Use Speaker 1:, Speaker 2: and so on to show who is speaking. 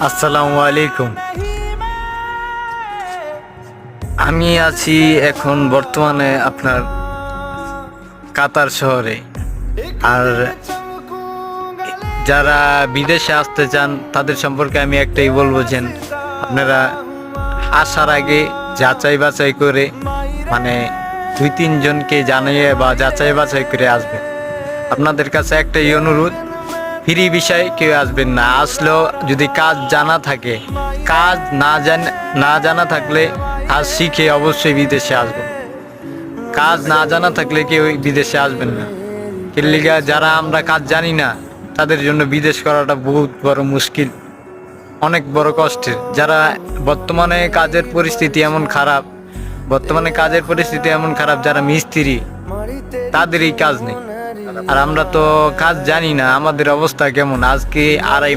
Speaker 1: আসসালামু আলাইকুম। আমি আছি এখন বর্তমানে আপনার কাতার শহরে। আর যারা বিদেশে আসতে চান তাদের সম্পর্কে আমি একটাই বলবো যে আপনারা আসার আগে যাচাই বাছাই করে, মানে 2-3 জনকে জানিয়ে বা যাচাই বাছাই করে আসবেন। আপনাদের কাছে একটাই অনুরোধ, ফ্রি বিষয়ে কেউ আসবেন না। আসলেও যদি কাজ জানা থাকে, কাজ না জানা থাকলে কাজ শিখে অবশ্যই বিদেশে আসবেন। কাজ না জানা থাকলে কেউ বিদেশে আসবেন না। কিল্লিগা যারা আমরা কাজ জানি না তাদের জন্য বিদেশ করাটা বহুত বড় মুশকিল, অনেক বড় কষ্টের। যারা বর্তমানে কাজের পরিস্থিতি এমন খারাপ, যারা মিস্ত্রি তাদেরই কাজ নেই। আর আমরা তো কাজ জানি না, আমাদের অবস্থা কেমন। আজকে 2.5 মাস